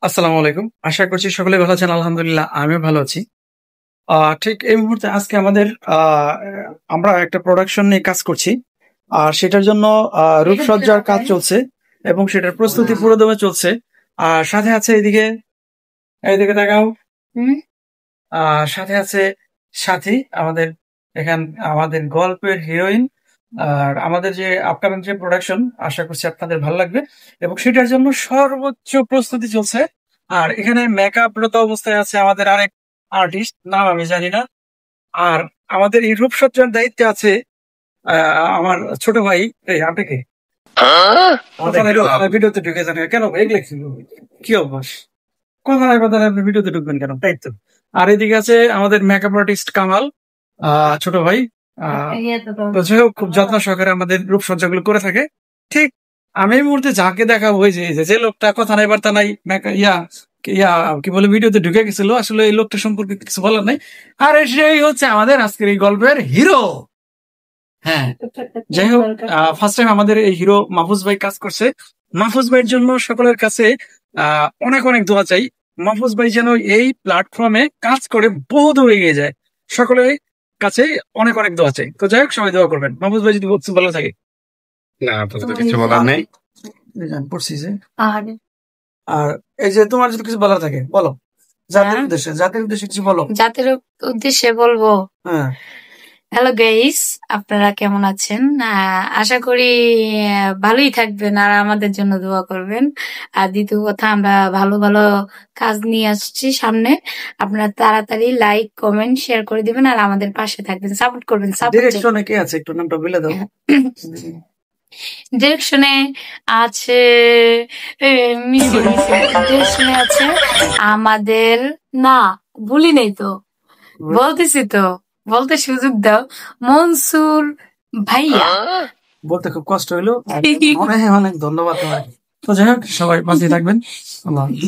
আসসালামু আলাইকুম। আশা করছি সকলে ভালো আছেন। আলহামদুলিল্লাহ আমিও ভালো আছি। ঠিক এই মুহূর্তে আজকে আমাদের আমরা একটা প্রোডাকশন নিয়ে কাজ করছি। আর সেটার জন্য রূপসজ্জার কাজ চলছে এবং সেটার প্রস্তুতি পুরোদমে চলছে। আর সাথে আছে এইদিকে তাকাও। সাথে আছে সাথী আমাদের আমাদের গল্পের হিরোইন। আর আমাদের যে আপকামিং যে প্রোডাকশন আশা করছি আপনাদের ভালো লাগবে এবং সেটার জন্য সর্বোচ্চ প্রস্তুতি চলছে। আর এখানে মেকআপরত অবস্থায় আছে আমাদের আরেক আর্টিস্ট, নাম আমি জানি না। আর আমাদের এই রূপসজ্জার দায়িত্বে আছে আমার ছোট ভাই। এই আপনি কে? ভিডিওতে ঢুকে যান কেন? এগুলো কি অভ্যাস? কথা নাই কথা নাই, আপনি ভিডিওতে ঢুকবেন কেন? তাই তো। আর এদিকে আছে আমাদের মেকআপ আর্টিস্ট কামাল, ছোট ভাই। তো যাই হোক, খুব যত্ন সহকারে আমাদের রূপসজ্জা গুলো করে থাকে। ঠিক আমি এই মুহূর্তে যাকে দেখাবো, ওই যে লোকটা কথা নাই বার্তা নাই, ইয়া ইয়া কি বলে, ভিডিওতে ঢুকে গেছিল। আসলে এই লোকটা সম্পর্কে কিছু বলার নাই। আর সেই হচ্ছে আমাদের আজকের এই গল্পের হিরো। হ্যাঁ, যাই হোক, ফার্স্ট টাইম আমাদের এই হিরো মাহফুজ ভাই কাজ করছে। মাহফুজ ভাইয়ের জন্য সকলের কাছে অনেক অনেক দোয়া চাই। মাহফুজ ভাই যেন এই প্ল্যাটফর্মে কাজ করে বহু দূর এগিয়ে যায়। সকলের কাছে অনেক অনেক দোয়া চাই। তো যাই হোক, সবাই দোয়া করবেন মাহফুজ ভাই যদি বলতে ভালো থাকে। না, আপাতত কিছু বলার নেই। পড়ছি যে আর এই যে তোমার যদি কিছু বলার থাকে বলো, জাতির উদ্দেশ্যে কিছু বলো। জাতির উদ্দেশ্যে বলবো, হ্যাঁ, হ্যালো গাইস, আপনারা কেমন আছেন? আশা করি ভালোই থাকবেন আর আমাদের জন্য দোয়া করবেন। আর দ্বিতীয় কথা, আমরা ভালো ভালো কাজ নিয়ে আসছি সামনে। আপনারা তাড়াতাড়ি লাইক কমেন্ট শেয়ার করে দিবেন আর আমাদের পাশে থাকবেন, সাপোর্ট করবেন। ডিরেকশনে কে আছে একটু নামটা বলে দাও। ডিরেকশনে আছে ডিরেকশনে আছে আমাদের, না ভুলি নেই তো, বলতেছি তো, বলতে সুযোগ দাও, মনসুর ভাইয়া। বলতে খুব কষ্ট হইলো, অনেক অনেক ধন্যবাদ তোমার। তো যাই হোক, সবাই বাঁচিয়ে থাকবেন। আল্লাহ হাফেজ।